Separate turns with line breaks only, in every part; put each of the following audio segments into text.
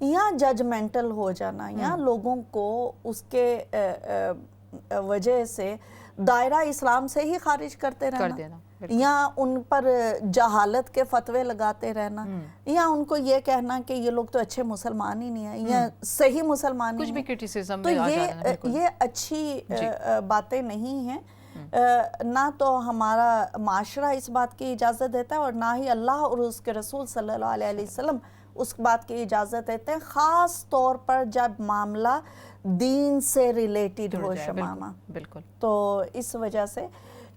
یا ججمنٹل ہو جانا یا لوگوں کو اس کے وجہ سے دائرہ اسلام سے ہی خارج کرتے رہنا یا ان پر جہالت کے فتوے لگاتے رہنا یا ان کو یہ کہنا کہ یہ لوگ تو اچھے مسلمان ہی نہیں ہیں یا صحیح مسلمان
کچھ بھی کرٹیسزم
تو یہ اچھی باتیں نہیں ہیں. نہ تو ہمارا معاشرہ اس بات کی اجازت دیتا ہے اور نہ ہی اللہ اور اس کے رسول صلی اللہ علیہ وسلم اس بات کی اجازت دیتے ہیں, خاص طور پر جب معاملہ دین سے ریلیٹڈ ہو شمامہ.
بالکل.
تو اس وجہ سے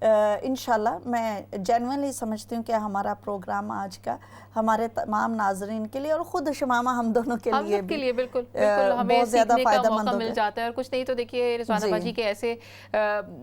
انشاءاللہ میں جینوئنلی سمجھتی ہوں کہ ہمارا پروگرام آج کا ہمارے تمام ناظرین کے لیے اور خود شمامہ ہم دونوں کے لیے بھی
بالکل ہمیں
بہت زیادہ
سیکھنے کا
فائدہ
موقع
مند
مل جاتا ہے. اور کچھ نہیں تو دیکھیے رضوانہ باجی کے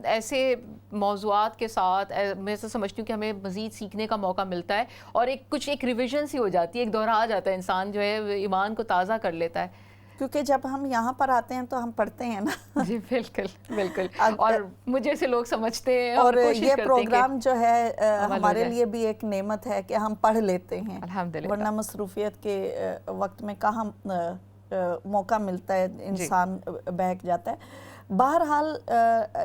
ایسے موضوعات کے ساتھ میں تو سمجھتی ہوں کہ ہمیں مزید سیکھنے کا موقع ملتا ہے اور ایک ریویژن سی ہو جاتی ہے, ایک دہرا جاتا ہے, انسان جو ہے ایمان کو تازہ کر لیتا ہے.
کیونکہ جب ہم یہاں پر آتے ہیں تو ہم پڑھتے ہیں نا.
جی بالکل اور مجھے سے لوگ سمجھتے ہیں
اور یہ پروگرام جو ہے ہمارے لیے بھی ایک نعمت ہے کہ ہم پڑھ لیتے ہیں, ورنہ مصروفیت کے وقت میں کہاں موقع ملتا ہے, انسان بہک جاتا ہے. بہرحال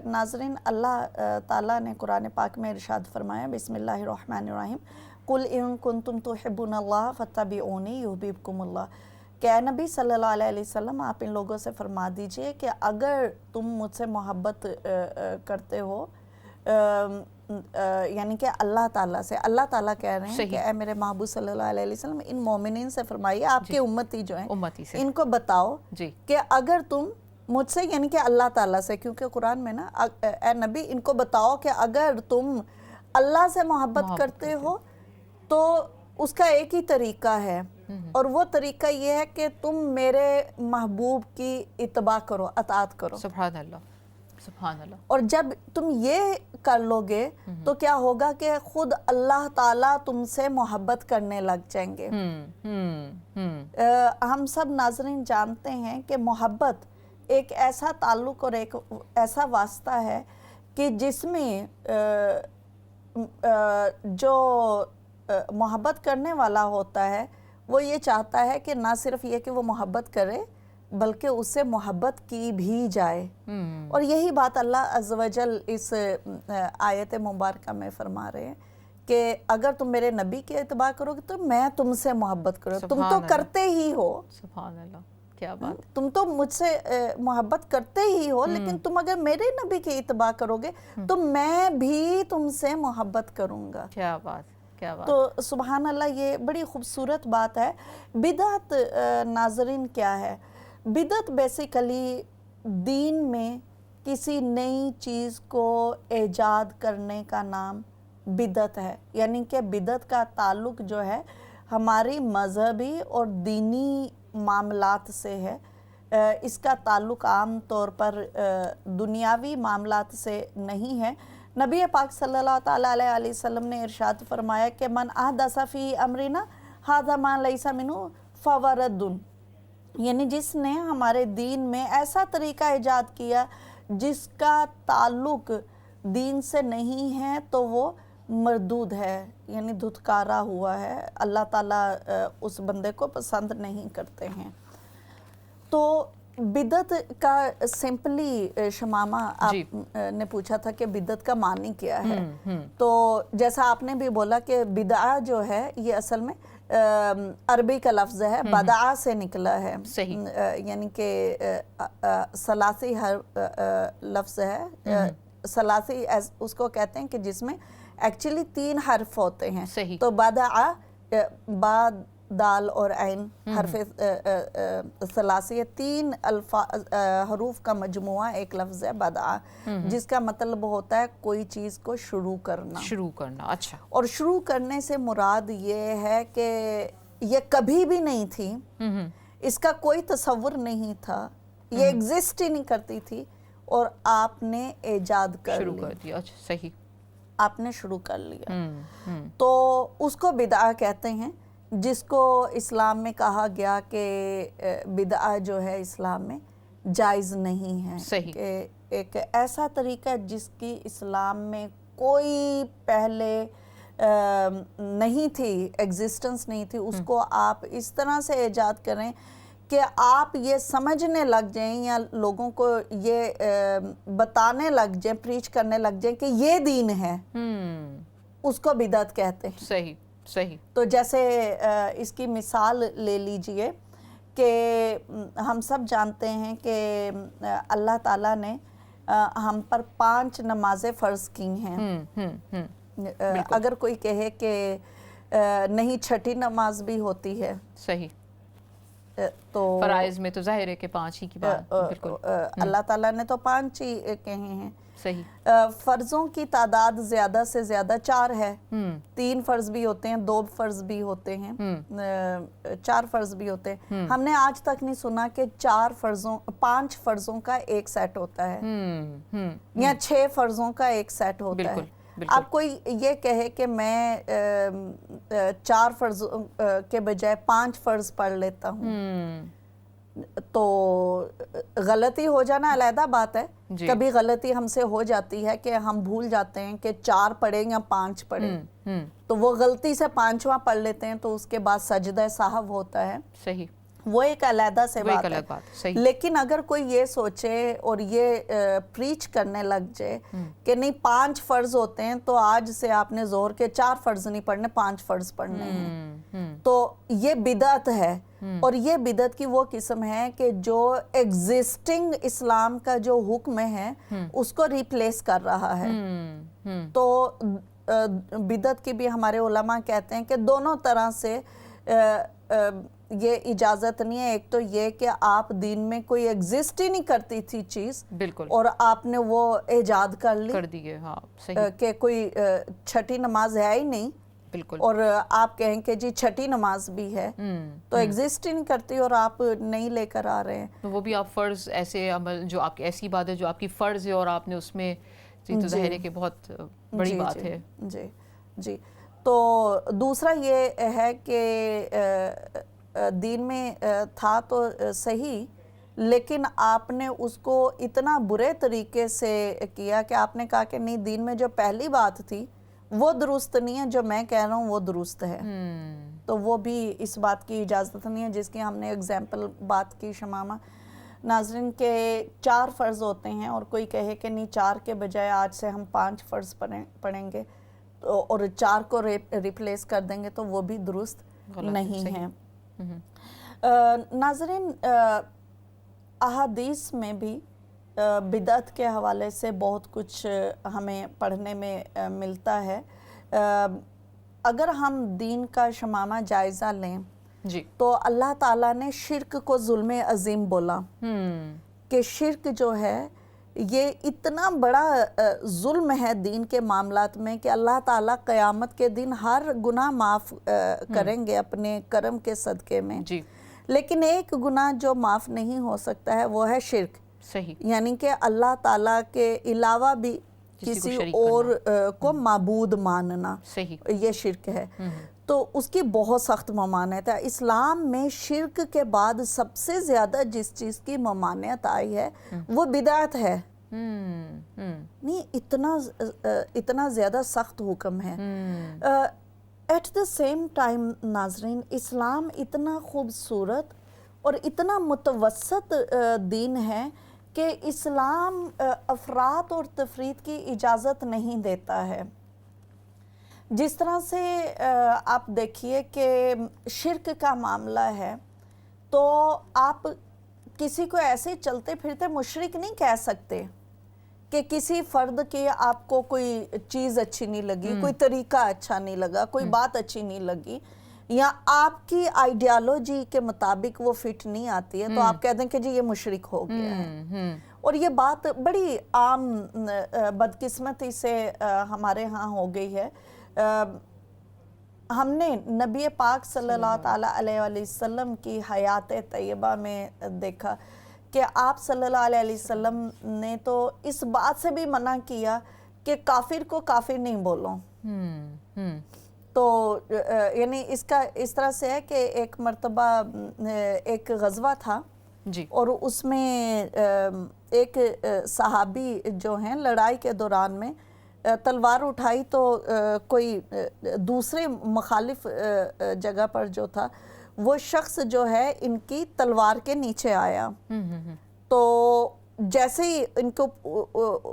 ناظرین, اللہ تعالیٰ نے قرآن پاک میں ارشاد فرمایا, بسم اللہ الرحمن الرحیم, قُلْ إِن كُنْتُمْ تُحِبُّونَ اللَّهَ فَاتَّبِعُونِي يُحْبِبْكُمُ اللَّهُ. کہ اے نبی صلی اللہ علیہ وسلم آپ ان لوگوں سے فرما دیجئے کہ اگر تم مجھ سے محبت کرتے ہو, یعنی کہ اللہ تعالیٰ سے, اللہ تعالیٰ کہہ رہے ہیں کہ اے میرے محبوب صلی اللہ علیہ وسلم ان مومنین سے فرمائیے, آپ کے امتی جو ہیں ان کو بتاؤ کہ اگر تم مجھ سے, یعنی کہ اللہ تعالیٰ سے, کیونکہ قرآن میں نا اے نبی ان کو بتاؤ کہ اگر تم اللہ سے محبت کرتے ہو تو اس کا ایک ہی طریقہ ہے, اور وہ طریقہ یہ ہے کہ تم میرے محبوب کی اتباع کرو, اطاعت کرو.
سبحان اللہ, سبحان اللہ. اور
جب تم یہ کر لو گے تو کیا ہوگا کہ خود اللہ تعالیٰ تم سے محبت کرنے لگ جائیں گے. ہم سب ناظرین جانتے ہیں کہ محبت ایک ایسا تعلق اور ایک ایسا واسطہ ہے کہ جس میں جو محبت کرنے والا ہوتا ہے وہ یہ چاہتا ہے کہ نہ صرف یہ کہ وہ محبت کرے بلکہ اس سے محبت کی بھی جائے. اور یہی بات اللہ عز و جل اس آیت مبارکہ میں فرما رہے ہیں کہ اگر تم میرے نبی کی اتباع کرو گے تو میں تم سے محبت کروں. تم تو کرتے ہی ہو,
سبحان اللہ, کیا بات,
تم تو مجھ سے محبت کرتے ہی ہو, لیکن تم اگر میرے نبی کی اتباع کرو گے تو میں بھی تم سے محبت کروں گا.
کیا بات.
تو سبحان اللہ, یہ بڑی خوبصورت بات ہے. بدعت ناظرین کیا ہے؟ بدعت بیسیکلی دین میں کسی نئی چیز کو ایجاد کرنے کا نام بدعت ہے. یعنی کہ بدعت کا تعلق جو ہے ہماری مذہبی اور دینی معاملات سے ہے. اس کا تعلق عام طور پر دنیاوی معاملات سے نہیں ہے. نبی پاک صلی اللہ تعالیٰ علیہ وسلم نے ارشاد فرمایا کہ من احدث فی امرنا ھذا ما لیس منہ فہو رد. یعنی جس نے ہمارے دین میں ایسا طریقہ ایجاد کیا جس کا تعلق دین سے نہیں ہے تو وہ مردود ہے, یعنی دھتکارا ہوا ہے. اللہ تعالیٰ اس بندے کو پسند نہیں کرتے ہیں. تو بدعت کا سمپلی شمامہ آپ نے پوچھا تھا کہ بدعت کا معنی کیا ہے, تو جیسا آپ نے بھی بولا کہ بدعہ جو ہے یہ اصل میں عربی کا لفظ ہے, بدعہ سے نکلا ہے, یعنی کہ ثلاثی لفظ ہے. ثلاثی اس کو کہتے ہیں کہ جس میں ایکچولی 3 حرف ہوتے ہیں. تو بدعہ, بعد دال اور عین حرف ثلاثی, 3 حروف کا مجموعہ ایک لفظ ہے بدعہ, جس کا مطلب ہوتا ہے کوئی چیز کو شروع کرنا.
اچھا.
اور شروع کرنے سے مراد یہ ہے کہ یہ کبھی بھی نہیں تھی, اس کا کوئی تصور نہیں تھا, یہ ایگزسٹ ہی نہیں کرتی تھی, اور آپ نے ایجاد کر
دیا. اچھا, صحیح,
آپ نے شروع کر لیا. تو اس کو بدعہ کہتے ہیں, جس کو اسلام میں کہا گیا کہ بدعہ جو ہے اسلام میں جائز نہیں ہے. کہ ایک ایسا طریقہ جس کی اسلام میں کوئی پہلے نہیں تھی, ایگزسٹنس نہیں تھی, اس کو آپ اس طرح سے ایجاد کریں کہ آپ یہ سمجھنے لگ جائیں یا لوگوں کو یہ بتانے لگ جائیں، پریچ کرنے لگ جائیں کہ یہ دین ہے، اس کو بدعت کہتے ہیں۔
صحیح صحیح۔
تو جیسے اس کی مثال لے لیجئے کہ ہم سب جانتے ہیں کہ اللہ تعالیٰ نے ہم پر 5 نمازیں فرض کی ہیں۔ اگر کوئی کہے کہ نہیں چھٹی نماز بھی ہوتی ہے،
صحیح،
تو
فرائض میں تو ظاہر ہے کہ 5 ہی کی بات، بالکل
اللہ تعالیٰ نے تو 5 ہی کہے ہیں۔
صحیح۔
فرضوں کی تعداد زیادہ سے زیادہ 4 ہے، 3 فرض بھی ہوتے ہیں، 2 فرض بھی ہوتے ہیں، 4 فرض بھی ہوتے ہیں۔ ہم نے آج تک نہیں سنا کہ 5 فرضوں کا ایک سیٹ ہوتا ہے یا 6 فرضوں کا ایک سیٹ ہوتا ہے۔ اب کوئی یہ کہے کہ میں 4 فرض کے بجائے 5 فرض پڑھ لیتا ہوں، تو غلطی ہو جانا علیحدہ بات ہے۔ کبھی غلطی ہم سے ہو جاتی ہے کہ ہم بھول جاتے ہیں کہ 4 پڑھیں یا 5 پڑھیں، تو وہ غلطی سے 5واں پڑھ لیتے ہیں، تو اس کے بعد سجدہ سہو ہوتا ہے۔
صحیح،
وہ ایک علیحدہ سے بات ہے۔ لیکن اگر کوئی یہ سوچے اور یہ پریچ کرنے لگ جائے کہ نہیں 5 فرض ہوتے ہیں تو آج سے آپ نے ظہر کے 4 فرض نہیں پڑھنے، 5 فرض پڑھنے ہیں، تو یہ بدعت ہے۔ اور یہ بدعت کی وہ قسم ہے کہ جو ایگزسٹنگ اسلام کا جو حکم ہے اس کو ریپلیس کر رہا ہے۔ تو بدعت کی بھی ہمارے علماء کہتے ہیں کہ دونوں طرح سے یہ اجازت نہیں ہے۔ ایک تو یہ کہ آپ دین میں کوئی ایگزسٹ ہی نہیں کرتی تھی چیز،
بالکل،
اور آپ نے وہ ایجاد کر لی کہ کوئی چھٹی نماز ہے ہی نہیں، بالکل، اور آپ کہیں کہ جی چھٹی نماز بھی ہے، تو ایگزسٹ ہی نہیں کرتی اور آپ نہیں لے کر آ رہے ہیں۔
وہ بھی آپ فرض ایسے عمل جو آپ کی ایسی بات ہے جو آپ کی فرض ہے اور آپ نے اس میں تو ظاہر ہے کہ بہت بڑی بات ہے۔
جی جی۔ تو دوسرا یہ ہے کہ دین میں تھا تو صحیح، لیکن آپ نے اس کو اتنا برے طریقے سے کیا کہ آپ نے کہا کہ نہیں، دین میں جو پہلی بات تھی وہ درست نہیں ہے، جو میں کہہ رہا ہوں وہ درست ہے۔ تو وہ بھی اس بات کی اجازت نہیں ہے جس کی ہم نے اگزامپل بات کی شمامہ ناظرین کے 4 فرض ہوتے ہیں، اور کوئی کہے کہ نہیں 4 کے بجائے آج سے ہم 5 فرض پڑھیں گے اور 4 کو ریپلیس کر دیں گے، تو وہ بھی درست نہیں ہے۔ ناظرین، احادیث میں بھی بدعت کے حوالے سے بہت کچھ ہمیں پڑھنے میں ملتا ہے۔ اگر ہم دین کا شمامہ جائزہ لیں تو اللہ تعالیٰ نے شرک کو ظلم عظیم بولا، کہ شرک جو ہے یہ اتنا بڑا ظلم ہے دین کے معاملات میں کہ اللہ تعالیٰ قیامت کے دن ہر گناہ معاف کریں گے اپنے کرم کے صدقے میں، لیکن ایک گناہ جو معاف نہیں ہو سکتا ہے وہ ہے شرک۔
صحیح،
یعنی کہ اللہ تعالیٰ کے علاوہ بھی کسی اور کو معبود ماننا، یہ شرک ہے۔ تو اس کی بہت سخت ممانعت ہے۔ اسلام میں شرک کے بعد سب سے زیادہ جس چیز کی ممانعت آئی ہے وہ بدعت ہے۔ نہیں، اتنا زیادہ سخت حکم ہے۔ ایٹ دا سیم ٹائم ناظرین، اسلام اتنا خوبصورت اور اتنا متوسط دین ہے کہ اسلام افراط اور تفریط کی اجازت نہیں دیتا ہے۔ جس طرح سے آپ دیکھیے کہ شرک کا معاملہ ہے تو آپ کسی کو ایسے چلتے پھرتے مشرک نہیں کہہ سکتے کہ کسی فرد کی آپ کو کوئی چیز اچھی نہیں لگی، کوئی طریقہ اچھا نہیں لگا، کوئی بات اچھی نہیں لگی، یا آپ کی آئیڈیالوجی کے مطابق وہ فٹ نہیں آتی ہے، تو آپ کہہ دیں کہ جی یہ مشرک ہو گیا ہے۔ اور یہ بات بڑی عام بدقسمتی سے ہمارے ہاں ہو گئی ہے۔ ہم نے نبی پاک صلی اللہ علیہ وسلم کی حیات طیبہ میں دیکھا کہ آپ صلی اللہ علیہ وسلم نے تو اس بات سے بھی منع کیا کہ کافر کو کافر نہیں بولو۔ تو یعنی اس طرح سے ہے کہ ایک مرتبہ ایک غزوہ تھا، اور اس میں ایک صحابی جو ہیں لڑائی کے دوران میں تلوار اٹھائی تو کوئی دوسرے مخالف جگہ پر جو تھا وہ شخص جو ہے ان کی تلوار کے نیچے آیا، تو جیسے ہی ان کو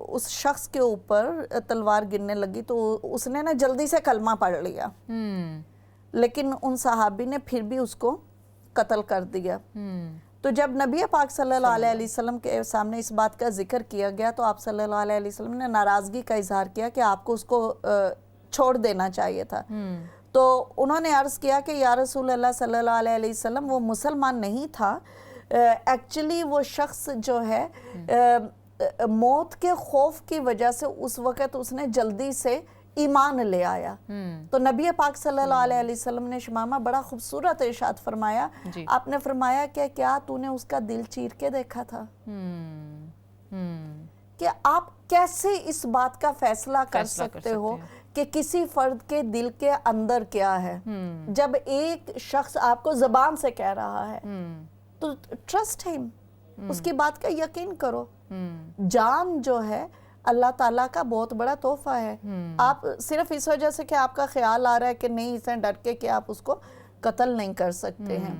اس شخص کے اوپر تلوار گرنے لگی تو اس نے نا جلدی سے کلمہ پڑھ لیا، لیکن ان صحابی نے پھر بھی اس کو قتل کر دیا۔ تو جب نبی پاک صلی اللہ علیہ وسلم کے سامنے اس بات کا ذکر کیا گیا تو آپ صلی اللہ علیہ وسلم نے ناراضگی کا اظہار کیا کہ آپ کو اس کو چھوڑ دینا چاہیے تھا۔ تو انہوں نے عرض کیا کہ یا رسول اللہ صلی اللہ علیہ وسلم وہ مسلمان نہیں تھا، ایکچولی وہ شخص جو ہے موت کے خوف کی وجہ سے اس وقت اس نے جلدی سے ایمان لے آیا۔ تو نبی پاک صلی اللہ علیہ وسلم نے شمامہ بڑا خوبصورت ارشاد فرمایا، آپ نے فرمایا کہ کیا تو نے اس کا دل چیر کے دیکھا تھا؟ کہ آپ کیسے اس بات کا فیصلہ کر سکتے ہو کہ کسی فرد کے دل کے اندر کیا ہے، جب ایک شخص آپ کو زبان سے کہہ رہا ہے تو ٹرسٹ ہم، اس کی بات کا یقین کرو۔ جان جو ہے اللہ تعالیٰ کا بہت بڑا تحفہ ہے، آپ صرف اس وجہ سے کہ آپ کا خیال آ رہا ہے کہ نہیں اسے ڈر کے کہ آپ اس کو قتل نہیں کر سکتے ہیں۔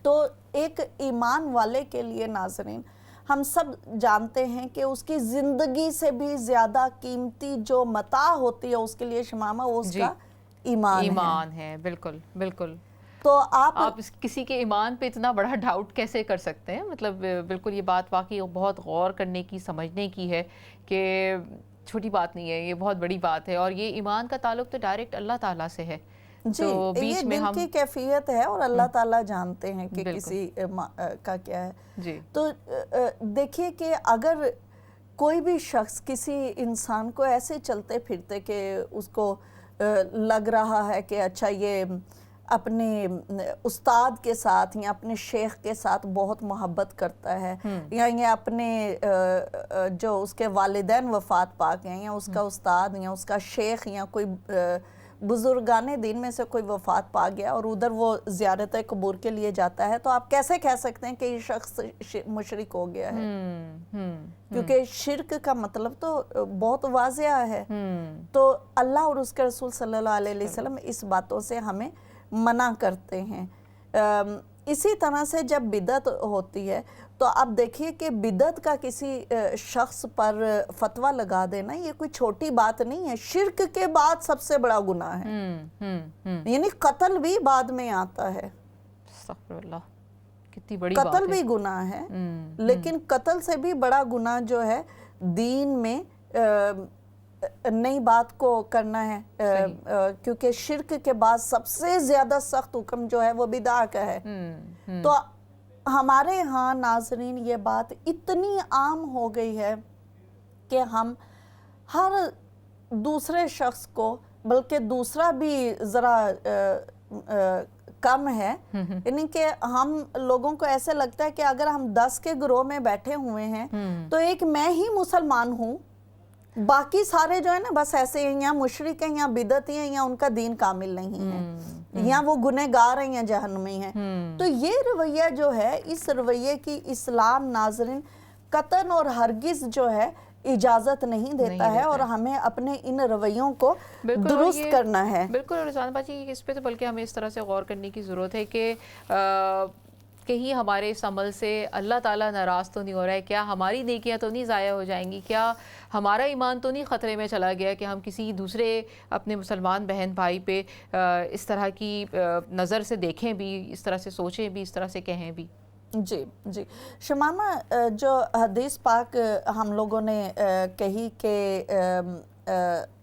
تو ایک ایمان والے کے لیے ناظرین ہم سب جانتے ہیں کہ اس کی زندگی سے بھی زیادہ قیمتی جو متاع ہوتی ہے اس کے لیے شمامہ وہ اس کا ایمان
ہے۔ بالکل بالکل۔
تو آپ
کسی کے ایمان پہ اتنا بڑا ڈاؤٹ کیسے کر سکتے ہیں؟ مطلب بالکل یہ بات واقعی بہت غور کرنے کی، سمجھنے کی ہے کہ چھوٹی بات نہیں ہے، یہ بہت بڑی بات ہے، اور یہ ایمان کا تعلق تو ڈائریکٹ اللہ تعالیٰ سے ہے۔
جی، یہ دل کی کیفیت ہے اور اللہ تعالیٰ جانتے ہیں کہ کسی کا کیا ہے۔ تو دیکھیے کہ اگر کوئی بھی شخص کسی انسان کو ایسے چلتے پھرتے کہ اس کو لگ رہا ہے کہ اچھا یہ اپنے استاد کے ساتھ یا اپنے شیخ کے ساتھ بہت محبت کرتا ہے، یا یہ اپنے جو اس کے والدین وفات پا گئے ہیں یا اس کا استاد یا اس کا شیخ یا کوئی بزرگان دین میں سے کوئی وفات پا گیا اور ادھر وہ زیارت قبور کے لیے جاتا ہے، تو آپ کیسے کہہ سکتے ہیں کہ یہ شخص مشرک ہو گیا ہے؟ کیونکہ شرک کا مطلب تو بہت واضح ہے۔ تو اللہ اور اس کے رسول صلی اللہ علیہ وسلم اس باتوں سے ہمیں منع کرتے ہیں۔ اسی طرح سے جب بدعت ہوتی ہے تو آپ دیکھیے کہ بدعت کا کسی شخص پر فتویٰ لگا دینا یہ کوئی چھوٹی بات نہیں ہے، شرک کے بعد سب سے بڑا گناہ ہے، یعنی قتل بھی بعد میں آتا ہے۔
استغفر اللہ، کتنی بڑی بات ہے۔
قتل بھی گناہ ہے، لیکن قتل سے بھی بڑا گناہ جو ہے دین میں نئی بات کو کرنا ہے، کیونکہ شرک کے بعد سب سے زیادہ سخت حکم جو ہے وہ بدعہ کا ہے۔ تو ہمارے ہاں ناظرین یہ بات اتنی عام ہو گئی ہے کہ ہم ہر دوسرے شخص کو، بلکہ دوسرا بھی ذرا کم ہے، یعنی کہ ہم لوگوں کو ایسے لگتا ہے کہ اگر ہم 10 کے گروہ میں بیٹھے ہوئے ہیں تو ایک میں ہی مسلمان ہوں، باقی سارے جو ہے نا بس ایسے ہیں، یا مشرک ہیں یا بدعتی ہیں یا ان کا دین کامل نہیں ہے، یا وہ گنہگار ہیں یا جہنمی ہیں۔ تو یہ رویہ جو ہے، اس رویے کی اسلام ناظرین قطعاً اور ہرگز جو ہے اجازت نہیں دیتا ہے، اور ہمیں اپنے ان رویوں کو درست کرنا ہے۔
بالکل، اور رضوان باجی اس پہ تو بلکہ ہمیں اس طرح سے غور کرنے کی ضرورت ہے کہ کہیں ہمارے اس عمل سے اللہ تعالیٰ ناراض تو نہیں ہو رہا ہے؟ کیا ہماری نیکیاں تو نہیں ضائع ہو جائیں گی؟ کیا ہمارا ایمان تو نہیں خطرے میں چلا گیا کہ ہم کسی دوسرے اپنے مسلمان بہن بھائی پہ اس طرح کی نظر سے دیکھیں بھی، اس طرح سے سوچیں بھی، اس طرح سے کہیں بھی؟
جی جی شمامہ، جو حدیث پاک ہم لوگوں نے کہی کہ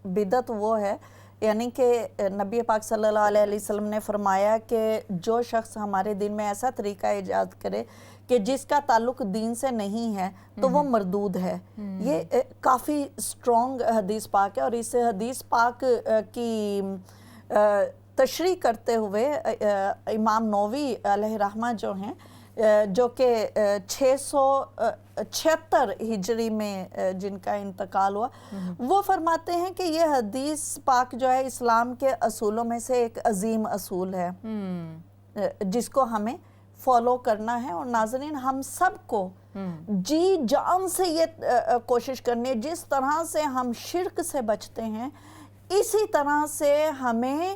بدعت وہ ہے، یعنی کہ نبی پاک صلی اللہ علیہ وسلم نے فرمایا کہ جو شخص ہمارے دین میں ایسا طریقہ ایجاد کرے کہ جس کا تعلق دین سے نہیں ہے تو وہ مردود ہے۔ یہ کافی سٹرونگ حدیث پاک ہے، اور اس حدیث پاک کی تشریح کرتے ہوئے امام نووی علیہ رحمہ جو ہیں، جو کہ 676 ہجری میں جن کا انتقال ہوا، وہ فرماتے ہیں کہ یہ حدیث پاک جو ہے اسلام کے اصولوں میں سے ایک عظیم اصول ہے جس کو ہمیں فالو کرنا ہے۔ اور ناظرین ہم سب کو جی جان سے یہ کوشش کرنی ہے، جس طرح سے ہم شرک سے بچتے ہیں اسی طرح سے ہمیں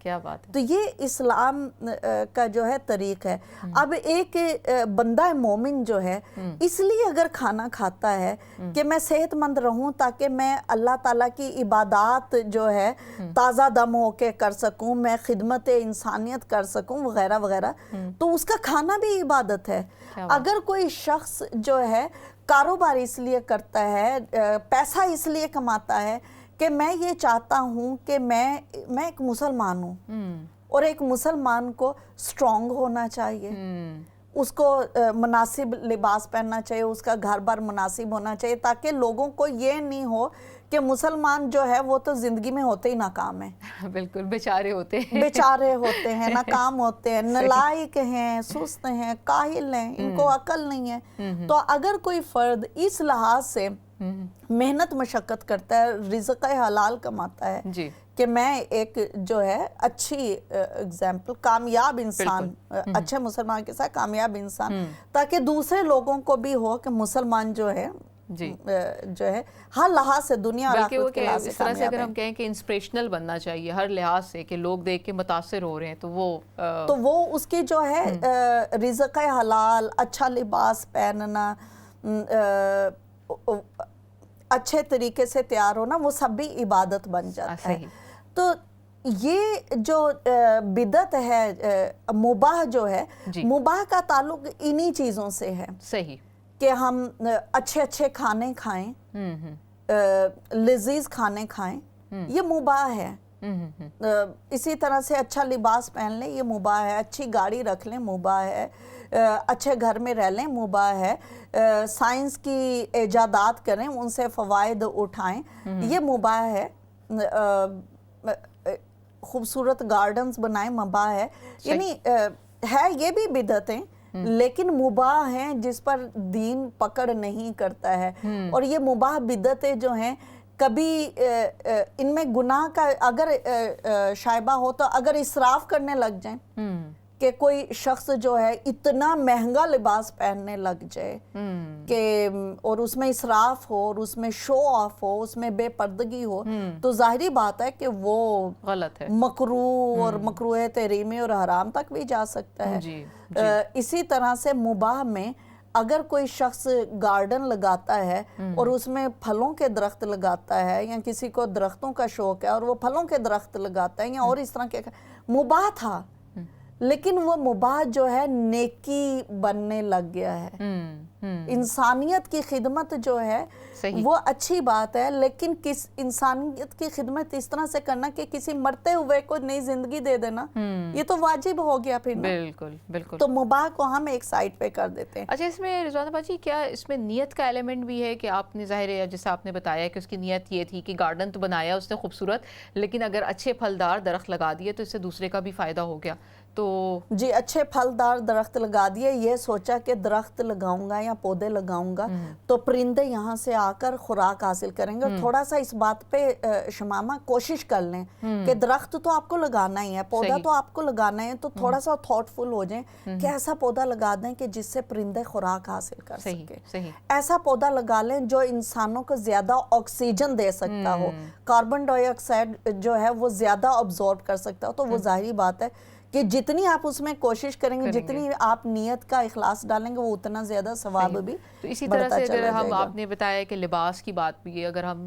کیا بات ہے.
تو یہ اسلام کا جو ہے طریق ہے. اب ایک بندہ مومن جو ہے اس لیے اگر کھانا کھاتا ہے کہ میں صحت مند رہوں تاکہ میں اللہ تعالیٰ کی عبادات جو ہے تازہ دم ہو کے کر سکوں, میں خدمت انسانیت کر سکوں وغیرہ وغیرہ, تو اس کا کھانا بھی عبادت ہے. اگر کوئی شخص جو ہے کاروبار اس لیے کرتا ہے, پیسہ اس لیے کماتا ہے کہ میں یہ چاہتا ہوں کہ میں ایک مسلمان ہوں, اور ایک مسلمان کو سٹرونگ ہونا چاہیے, اس کو مناسب لباس پہننا چاہیے, اس کا گھر بار مناسب ہونا چاہیے, تاکہ لوگوں کو یہ نہیں ہو کہ مسلمان جو ہے وہ تو زندگی میں ہوتے ہی ناکام ہیں.
بالکل بیچارے ہوتے ہیں,
بیچارے ہوتے ہیں, ناکام ہوتے ہیں, نالائق ہیں, سست ہیں, کاہل ہیں, ان کو عقل نہیں ہے. تو اگر کوئی فرد اس لحاظ سے محنت مشقت کرتا ہے, رزق حلال کماتا ہے,
جی,
کہ میں ایک جو ہے اچھی اگزامپل, کامیاب انسان, اچھے مسلمان کے ساتھ کامیاب انسان, تاکہ دوسرے لوگوں کو بھی ہو کہ مسلمان جو ہے
جی,
جو ہے ہر لحاظ سے دنیا اور
بلکہ وہ
آخرت کے
کہ
لحاظ سے
اس طرح سے
کامیاب
اگر
ہے.
ہم کہیں کہ انسپریشنل بننا چاہیے ہر لحاظ سے, کہ لوگ دیکھ کے متاثر ہو رہے ہیں, تو وہ
اس کی جو ہے رزق حلال, اچھا لباس پہننا, اچھے طریقے سے تیار ہونا, وہ سب بھی عبادت بن جاتا ہے. تو یہ جو بدعت ہے, مباح جو ہے, مباح کا تعلق انہی چیزوں سے ہے.
صحیح,
کہ ہم اچھے اچھے کھانے کھائیں, لذیذ کھانے کھائیں, یہ مباح ہے. اسی طرح سے اچھا لباس پہن لیں, یہ مباح ہے. اچھی گاڑی رکھ لیں, مباح ہے. اچھے گھر میں رہ لیں, مباح ہے. سائنس کی ایجادات کریں, ان سے فوائد اٹھائیں, یہ مباح ہے. خوبصورت گارڈنز بنائیں, مباح ہے. یعنی ہے یہ بھی بدعتیں, لیکن مباح ہیں جس پر دین پکڑ نہیں کرتا ہے. اور یہ مباح بدعتیں جو ہیں, کبھی ان میں گناہ کا اگر شائبہ ہو, تو اگر اسراف کرنے لگ جائیں, کہ کوئی شخص جو ہے اتنا مہنگا لباس پہننے لگ جائے کہ اور اس میں اسراف ہو, اور اس میں شو آف ہو, اس میں بے پردگی ہو, تو ظاہری بات ہے کہ وہ
غلط ہے,
مکروہ اور مکروہ تحریمی اور حرام تک بھی جا سکتا ہے. اسی طرح سے مباح میں اگر کوئی شخص گارڈن لگاتا ہے اور اس میں پھلوں کے درخت لگاتا ہے, یا کسی کو درختوں کا شوق ہے اور وہ پھلوں کے درخت لگاتا ہے, یا اور اس طرح کے, مباح تھا, لیکن وہ مباح جو ہے نیکی بننے لگ گیا ہے. انسانیت کی خدمت جو ہے وہ اچھی بات ہے, لیکن انسانیت کی خدمت اس طرح سے کرنا کہ کسی مرتے ہوئے کو نئی زندگی دے دینا, یہ تو واجب ہو گیا پھر.
بالکل بالکل.
تو مباح کو ہم ایک سائڈ پہ کر دیتے ہیں.
اچھا, اس میں رضوانہ باجی کیا اس میں نیت کا ایلیمنٹ بھی ہے, کہ آپ نے ظاہر ہے جیسے آپ نے بتایا کہ اس کی نیت یہ تھی کہ گارڈن تو بنایا اس نے خوبصورت, لیکن اگر اچھے پھلدار درخت لگا دیے تو اس سے دوسرے کا بھی فائدہ ہو گیا, تو
جی اچھے پھلدار درخت لگا دیے, یہ سوچا کہ درخت لگاؤں گا یا پودے لگاؤں گا تو پرندے یہاں سے آ کر خوراک حاصل کریں گے. اور تھوڑا سا اس بات پہ شمامہ کوشش کر لیں کہ درخت تو آپ کو لگانا ہی ہے, پودا تو آپ کو لگانا ہے, تو تھوڑا سا تھاٹ فل ہو جائیں کہ ایسا پودا لگا دیں کہ جس سے پرندے خوراک حاصل کر سکیں. ایسا پودا لگا لیں جو انسانوں کو زیادہ آکسیجن دے سکتا ہو, کاربن ڈائی آکسائڈ جو ہے وہ زیادہ ابزورب کر سکتا ہو. تو وہ ظاہری بات ہے کہ جتنی آپ اس میں کوشش کریں گے, جتنی آپ نیت کا اخلاص ڈالیں گے, وہ اتنا زیادہ ثواب بھی
تو اسی طرح سے اگر ہم, آپ نے بتایا کہ لباس کی بات بھی ہے, اگر ہم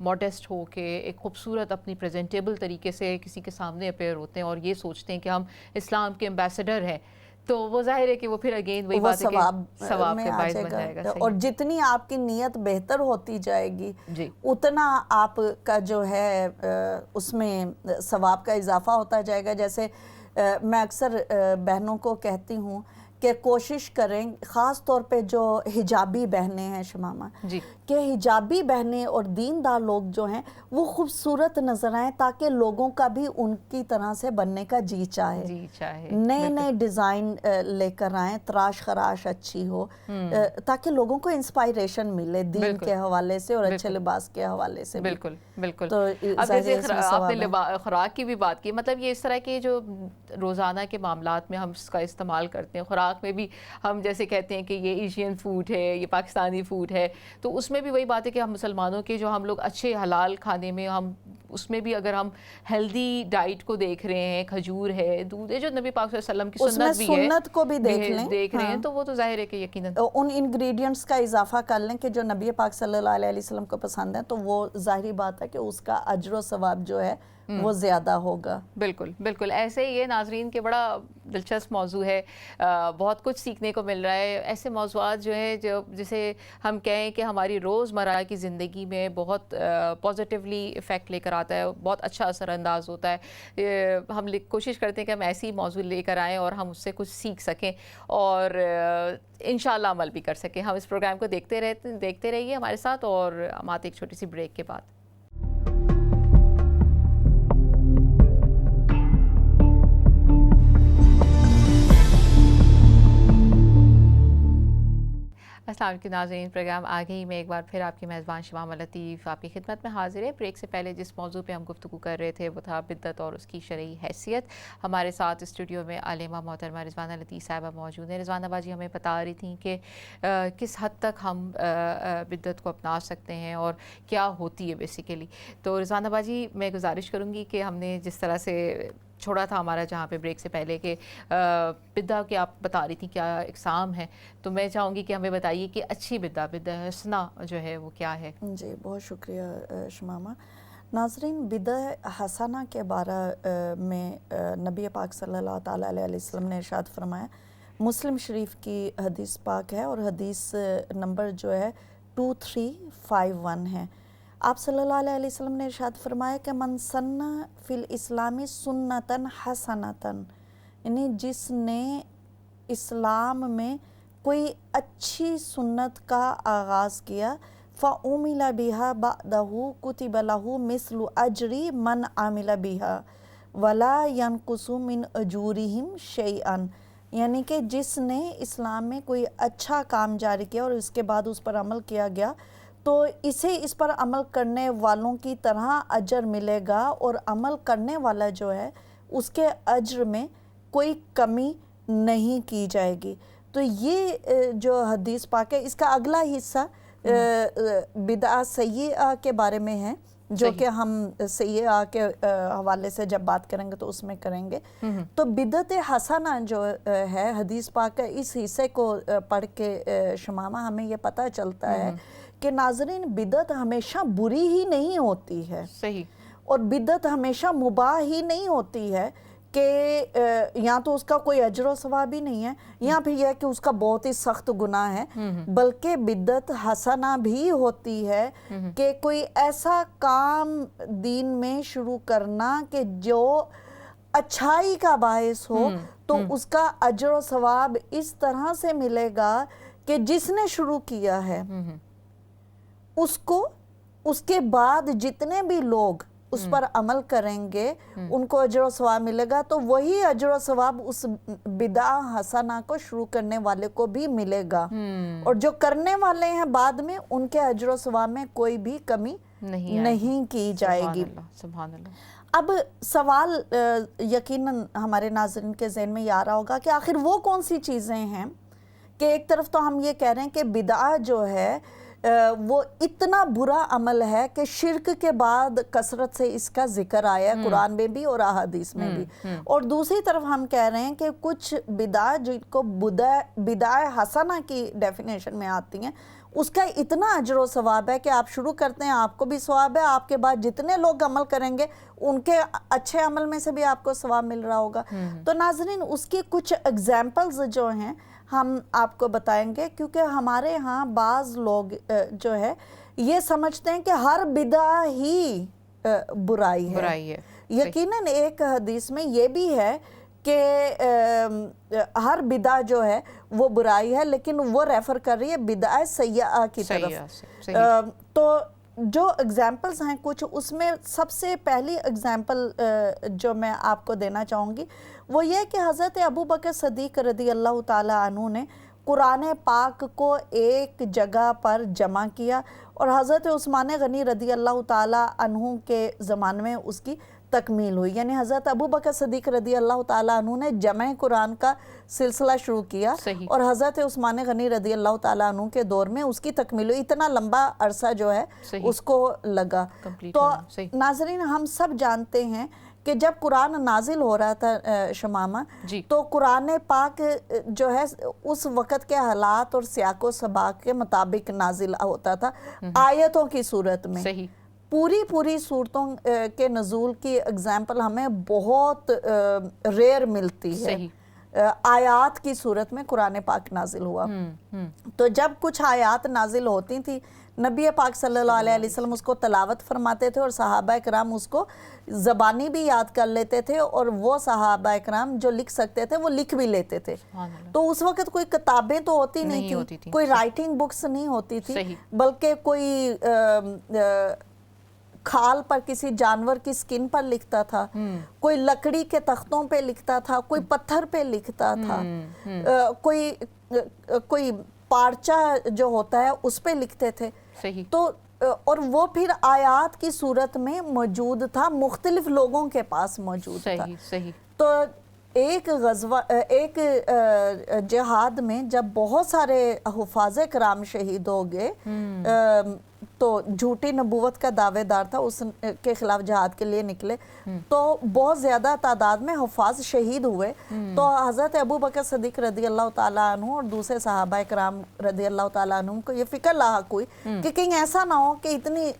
موڈسٹ ہو کے ایک خوبصورت اپنی پریزنٹیبل طریقے سے کسی کے سامنے اپیئر ہوتے ہیں اور یہ سوچتے ہیں کہ ہم اسلام کے ایمبیسڈر ہیں, تو وہ ظاہر ہے کہ وہ پھر اگین وہی بات ہے کہ ثواب کے باعث بن جائے گا.
اور جتنی آپ کی نیت بہتر ہوتی جائے گی, اتنا آپ کا جو ہے اس میں ثواب کا اضافہ ہوتا جائے گا. جیسے میں اکثر بہنوں کو کہتی ہوں کہ کوشش کریں, خاص طور پہ جو حجابی بہنیں ہیں شمامہ, کہ حجابی بہنیں اور دیندار لوگ جو ہیں وہ خوبصورت نظر آئیں, تاکہ لوگوں کا بھی ان کی طرح سے بننے کا جی چاہے. نئے نئے ڈیزائن لے کر آئیں, تراش خراش اچھی ہو, تاکہ لوگوں کو انسپائریشن ملے دین کے حوالے سے اور اچھے لباس کے حوالے سے.
بالکل بالکل.
تو
اب جیسے آپ نے خوراک کی بھی بات کی, مطلب یہ اس طرح کے جو روزانہ کے معاملات میں ہم اس کا استعمال کرتے ہیں, خوراک عراق میں بھی ہم جیسے کہتے ہیں کہ یہ ایشین فوڈ ہے, یہ پاکستانی فوڈ ہے, تو اس میں بھی وہی بات ہے کہ ہم مسلمانوں کے جو ہم لوگ اچھے حلال کھانے میں ہم اس میں بھی اگر ہم ہیلدی ڈائٹ کو دیکھ رہے ہیں, کھجور ہے, دودھ ہے, جو نبی پاک صلی اللہ علیہ وسلم کی سنت بھی ہے,
سنت کو بھی
دیکھ رہے ہیں, تو وہ تو ظاہر ہے کہ یقیناً
ان انگریڈینٹس کا اضافہ کر لیں کہ جو نبی پاک صلی اللہ علیہ وسلم کو پسند ہے, تو وہ ظاہری بات ہے کہ اس کا اجر و ثواب جو ہے وہ زیادہ ہوگا.
بالکل بالکل ایسے ہی یہ ناظرین کے بڑا دلچسپ موضوع ہے, بہت کچھ سیکھنے کو مل رہا ہے. ایسے موضوعات جو ہیں جو جسے ہم کہیں کہ ہماری روزمرہ کی زندگی میں بہت پازیٹیولی افیکٹ لے کر آتا ہے, بہت اچھا اثر انداز ہوتا ہے. ہم کوشش کرتے ہیں کہ ہم ایسی موضوع لے کر آئیں اور ہم اس سے کچھ سیکھ سکیں اور انشاءاللہ عمل بھی کر سکیں. ہم اس پروگرام کو دیکھتے رہیے ہمارے ساتھ, اور ہم آتے ایک چھوٹی سی بریک کے بعد. السلام علیکم ناظرین, پروگرام آگے ہی میں ایک بار پھر آپ کی میزبان شمامہ لطیف آپ کی خدمت میں حاضر ہے. بریک سے پہلے جس موضوع پہ ہم گفتگو کر رہے تھے وہ تھا بدعت اور اس کی شرعی حیثیت. ہمارے ساتھ اسٹوڈیو میں عالمہ محترمہ رضوانہ لطیف صاحبہ موجود ہیں. رضوانہ باجی ہمیں بتا رہی تھیں کہ کس حد تک ہم بدعت کو اپنا سکتے ہیں اور کیا ہوتی ہے بیسیکلی. تو رضوانہ باجی میں گزارش کروں گی کہ ہم نے جس طرح سے چھوڑا تھا ہمارا جہاں پہ بریک سے پہلے کہ بدعت کی آپ بتا رہی تھیں کیا اقسام ہے, تو میں چاہوں گی کہ ہمیں بتائیے کہ اچھی بدعت حسنہ جو ہے وہ کیا ہے.
جی بہت شکریہ شمامہ. ناظرین, بدعت حسنہ کے بارے میں نبی پاک صلی اللہ تعالیٰ علیہ وسلم نے ارشاد فرمایا. مسلم شریف کی حدیث پاک ہے اور حدیث نمبر جو ہے 2351 ہے. آپ صلی اللہ علیہ وسلم نے ارشاد فرمایا کہ من سن فی الاسلام سنتاً حسنتاً, یعنی جس نے اسلام میں کوئی اچھی سنت کا آغاز کیا, فَعُمِلَ بِهَا بَعْدَهُ كُتِبَ لَهُ مِثْلُ أَجْرِ مَنْ عَمِلَ بِهَا وَلَا يَنْقُصُ مِنْ أُجُورِهِمْ شَيْئًا, یعنی کہ جس نے اسلام میں کوئی اچھا کام جاری کیا اور اس کے بعد اس پر عمل کیا گیا, تو اسے اس پر عمل کرنے والوں کی طرح اجر ملے گا, اور عمل کرنے والا جو ہے اس کے اجر میں کوئی کمی نہیں کی جائے گی. تو یہ جو حدیث پاک ہے اس کا اگلا حصہ بدعت سیئہ کے بارے میں ہے, جو کہ ہم سیئہ کے حوالے سے جب بات کریں گے تو اس میں کریں گے. تو بدعت حسنہ جو ہے حدیث پاک کا, اس حصے کو پڑھ کے شمامہ ہمیں یہ پتہ چلتا ہے کہ ناظرین بدعت ہمیشہ بری ہی نہیں ہوتی ہے,
صحیح, اور
بدعت ہمیشہ مباح ہی نہیں ہوتی ہے کہ یا تو اس کا کوئی اجر و ثواب ہی نہیں ہے, یا پھر یہ کہ اس کا بہت ہی سخت گناہ ہے, بلکہ بدعت حسنہ بھی ہوتی ہے کہ کوئی ایسا کام دین میں شروع کرنا کہ جو اچھائی کا باعث ہو, تو اس کا اجر و ثواب اس طرح سے ملے گا کہ جس نے شروع کیا ہے اس کو اس کے بعد جتنے بھی لوگ اس پر عمل کریں گے ان کو اجر و ثواب ملے گا, تو وہی اجر و ثواب اس بدعت حسنہ کو شروع کرنے والے کو بھی ملے گا, اور جو کرنے والے ہیں بعد میں ان کے اجر و ثواب میں کوئی بھی کمی نہیں کی جائے گی.
سبحان اللہ.
اب سوال یقیناً ہمارے ناظرین کے ذہن میں یہ آ رہا ہوگا کہ آخر وہ کون سی چیزیں ہیں کہ ایک طرف تو ہم یہ کہہ رہے ہیں کہ بدعت جو ہے وہ اتنا برا عمل ہے کہ شرک کے بعد کثرت سے اس کا ذکر آیا ہے قرآن میں بھی اور احادیث میں بھی, اور دوسری طرف ہم کہہ رہے ہیں کہ کچھ بدعت جن کو بدعت حسنہ کی ڈیفینیشن میں آتی ہیں, اس کا اتنا اجر و ثواب ہے کہ آپ شروع کرتے ہیں آپ کو بھی ثواب ہے, آپ کے بعد جتنے لوگ عمل کریں گے ان کے اچھے عمل میں سے بھی آپ کو ثواب مل رہا ہوگا. تو ناظرین اس کی کچھ ایگزامپلز جو ہیں ہم آپ کو بتائیں گے, کیونکہ ہمارے ہاں بعض لوگ جو ہے یہ سمجھتے ہیں کہ ہر بدعت ہی برائی ہے. یقیناً ایک حدیث میں یہ بھی ہے کہ ہر بدعت جو ہے وہ برائی ہے, لیکن وہ ریفر کر رہی ہے بدعت سیئہ کی طرف. تو جو اگزامپلز ہیں کچھ, اس میں سب سے پہلی اگزامپل جو میں آپ کو دینا چاہوں گی وہ یہ کہ حضرت ابو بکر صدیق رضی اللہ تعالیٰ عنہ نے قرآن پاک کو ایک جگہ پر جمع کیا, اور حضرت عثمان غنی رضی اللہ تعالیٰ عنہ کے زمانے میں اس کی تکمیل ہوئی. یعنی حضرت ابو بکر صدیق رضی اللہ تعالیٰ عنہ نے جمع قرآن کا سلسلہ شروع کیا اور حضرت عثمان غنی رضی اللہ تعالیٰ عنہ کے دور میں اس کی تکمیل ہوئی. اتنا لمبا عرصہ جو ہے اس کو لگا. تو ناظرین ہم سب جانتے ہیں کہ جب قرآن نازل ہو رہا تھا شمامہ تو قرآن پاک جو ہے اس وقت کے حالات اور سیاق و سباق کے مطابق نازل ہوتا تھا آیتوں کی صورت میں. پوری صورتوں کے نزول کی اگزامپل ہمیں بہت ریئر ملتی ہے. آیات کی صورت میں قرآن پاک نازل ہوا. تو جب کچھ آیات نازل ہوتی تھی نبی پاک صلی اللہ علیہ وسلم اس کو تلاوت فرماتے تھے اور صحابہ اکرام اس کو زبانی بھی یاد کر لیتے تھے اور وہ صحابہ اکرام جو لکھ سکتے تھے وہ لکھ بھی لیتے تھے. تو اس وقت کوئی کتابیں تو ہوتی نہیں تھی, کوئی رائٹنگ بکس نہیں ہوتی تھی, بلکہ کوئی کھال پر کسی جانور کی سکن پر لکھتا تھا, کوئی لکڑی کے تختوں پہ لکھتا تھا, کوئی پتھر پہ لکھتا تھا, کوئی پارچہ جو ہوتا ہے اس پہ لکھتے تھے. تو اور وہ پھر آیات کی صورت میں موجود تھا, مختلف لوگوں کے پاس موجود تھا. تو ایک غزوہ ایک جہاد میں جب بہت سارے حفاظ کرام شہید ہو گئے تو جھوٹی نبوت کا دعوے دار تھا, اس کے خلاف جہاد کے لیے نکلے تو بہت زیادہ تعداد میں حفاظ شہید ہوئے. تو حضرت ابو بکر صدیق رضی اللہ تعالیٰ عنہ اور دوسرے صحابہ کرام رضی اللہ تعالیٰ عنہ کو یہ فکر لاحق ہوئی کہ کہیں ایسا نہ ہو کہ اتنی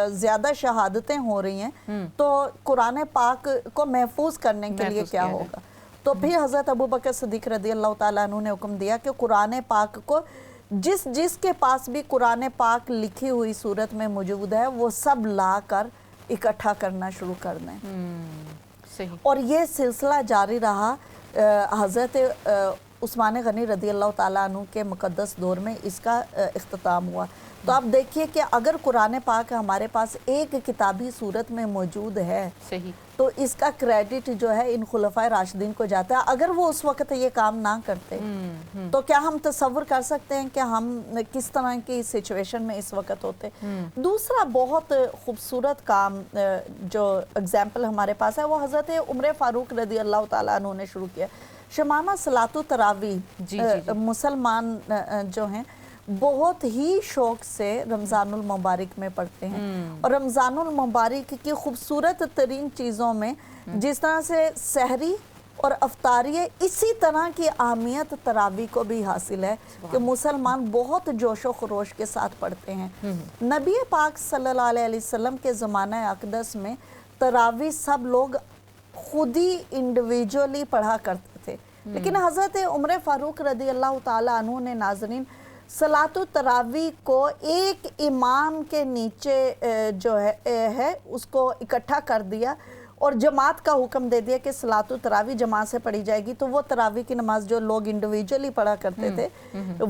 زیادہ شہادتیں ہو رہی ہیں تو قرآن پاک کو محفوظ کرنے کے لیے کیا ہوگا. تو پھر حضرت ابو بکر صدیق رضی اللہ تعالیٰ عنہ نے حکم دیا کہ قرآن پاک کو جس کے پاس بھی قرآن پاک لکھی ہوئی صورت میں موجود ہے وہ سب لا کر اکٹھا کرنا شروع کر دیں. اور یہ سلسلہ جاری رہا. حضرت عثمان غنی رضی اللہ تعالیٰ عنہ کے مقدس دور میں اس کا اختتام ہوا. تو آپ دیکھیے کہ اگر قرآن پاک ہمارے پاس ایک کتابی صورت میں موجود ہے تو اس کا کریڈٹ جو ہے ان خلفائے راشدین کو جاتا ہے. اگر وہ اس وقت یہ کام نہ کرتے تو کیا ہم تصور کر سکتے ہیں کہ ہم کس طرح کی سچویشن میں اس وقت ہوتے. دوسرا بہت خوبصورت کام جو اگزامپل ہمارے پاس ہے وہ حضرت عمر فاروق رضی اللہ تعالیٰ عنہ نے شروع کیا. شمامہ صلاۃ التراویح مسلمان جو ہیں بہت ہی شوق سے رمضان المبارک میں پڑھتے ہیں اور رمضان المبارک کی خوبصورت ترین چیزوں میں جس طرح سے سحری اور افطاری ہے اسی طرح کی اہمیت تراویح کو بھی حاصل ہے کہ مسلمان بہت جوش و خروش کے ساتھ پڑھتے ہیں. نبی پاک صلی اللہ علیہ وسلم کے زمانہ اقدس میں تراویح سب لوگ خود ہی انڈیویجولی پڑھا کرتے تھے, لیکن حضرت عمر فاروق رضی اللہ تعالیٰ عنہ نے ناظرین صلاۃ التراویح کو ایک امام کے نیچے جو ہے اس کو اکٹھا کر دیا اور جماعت کا حکم دے دیا کہ صلاۃ التراویح جماعت سے پڑھی جائے گی. تو وہ تراویح کی نماز جو لوگ انڈیویجولی پڑھا کرتے تھے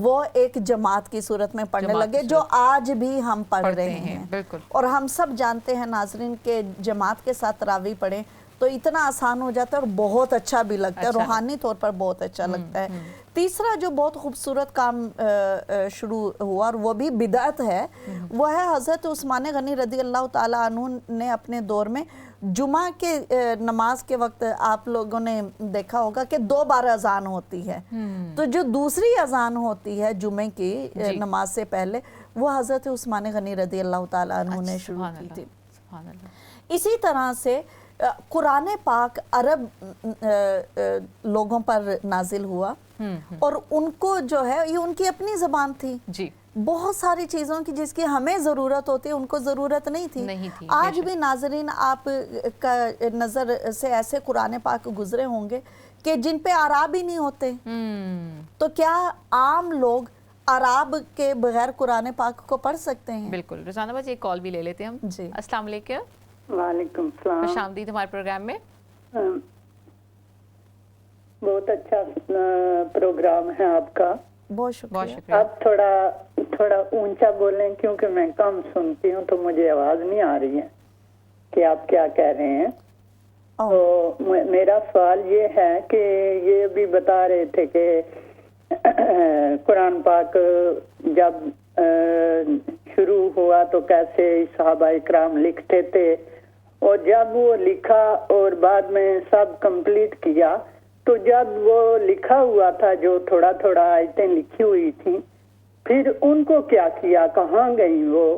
وہ ایک جماعت کی صورت میں پڑھنے لگے جو آج بھی ہم پڑھ رہے ہیں. اور ہم سب جانتے ہیں ناظرین کہ جماعت کے ساتھ تراویح پڑھیں تو اتنا آسان ہو جاتا ہے اور بہت اچھا بھی لگتا ہے, روحانی طور پر بہت اچھا لگتا ہے. تیسرا جو بہت خوبصورت کام شروع ہوا اور وہ بھی بدعت ہے وہ ہے حضرت عثمان غنی رضی اللہ تعالیٰ عنہ نے اپنے دور میں جمعہ کے نماز کے وقت آپ لوگوں نے دیکھا ہوگا کہ 2 بار اذان ہوتی ہے. تو جو دوسری اذان ہوتی ہے جمعے کی نماز سے پہلے وہ حضرت عثمان غنی رضی اللہ تعالیٰ عنہ نے شروع کی تھی. اسی طرح سے قرآن پاک عرب لوگوں پر نازل ہوا اور ان کو جو ہے یہ ان کی اپنی زبان تھی. بہت ساری چیزوں کی جس کی ہمیں ضرورت ہوتی ہے ان کو ضرورت نہیں تھی. آج بھی ناظرین آپ کا نظر سے ایسے قرآن پاک گزرے ہوں گے کہ جن پہ اعراب ہی نہیں ہوتے. تو کیا عام لوگ اعراب کے بغیر قرآن پاک کو پڑھ سکتے ہیں؟
بالکل. رضوانہ بس ایک کال بھی لے لیتے ہیں ہم. السلام علیکم.
وعلیکم السلام.
خوش آمدید ہمارے پروگرام میں.
بہت اچھا پروگرام ہے آپ کا.
بہت شکریہ.
آپ تھوڑا اونچا بولیں کیونکہ میں کم سنتی ہوں تو مجھے آواز نہیں آ رہی ہے کہ آپ کیا کہہ رہے ہیں. تو میرا سوال یہ ہے کہ یہ بھی بتا رہے تھے کہ قرآن پاک جب شروع ہوا تو کیسے صحابہ اکرام لکھتے تھے اور جب وہ لکھا اور بعد میں سب کمپلیٹ کیا تو جب وہ لکھا ہوا تھا جو تھوڑا تھوڑا آیتیں لکھی ہوئی تھیں پھر ان کو کیا کیا, کہاں گئیں وہ,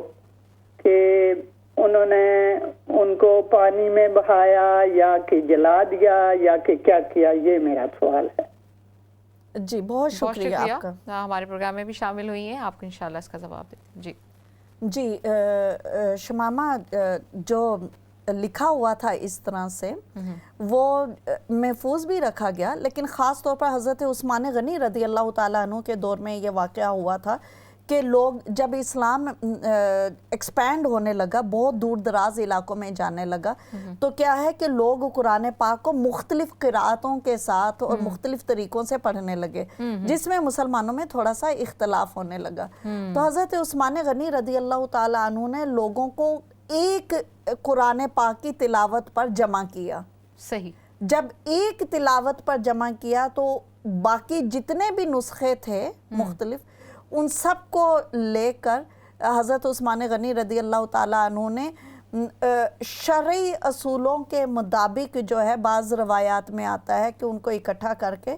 کہ انہوں نے ان کو پانی میں بہایا یا کہ جلا دیا یا کہ کیا کیا, یہ میرا سوال ہے.
جی بہت شکریہ آپ کا,
ہمارے پروگرام میں بھی شامل ہوئی ہیں, آپ کو انشاءاللہ اس کا جواب دیتے ہیں. جی
شمامہ, جو لکھا ہوا تھا اس طرح سے وہ محفوظ بھی رکھا گیا, لیکن خاص طور پر حضرت عثمان غنی رضی اللہ تعالیٰ عنہ کے دور میں یہ واقعہ ہوا تھا کہ لوگ جب اسلام ایکسپینڈ ہونے لگا, بہت دور دراز علاقوں میں جانے لگا, تو کیا ہے کہ لوگ قرآن پاک کو مختلف قرأتوں کے ساتھ اور مختلف طریقوں سے پڑھنے لگے, جس میں مسلمانوں میں تھوڑا سا اختلاف ہونے لگا. تو حضرت عثمان غنی رضی اللہ تعالیٰ عنہ نے لوگوں کو ایک قرآن پاک کی تلاوت پر جمع کیا.
صحیح.
جب ایک تلاوت پر جمع کیا تو باقی جتنے بھی نسخے تھے مختلف, ان سب کو لے کر حضرت عثمان غنی رضی اللہ تعالیٰ عنہ نے شرعی اصولوں کے مطابق جو ہے, بعض روایات میں آتا ہے کہ ان کو اکٹھا کر کے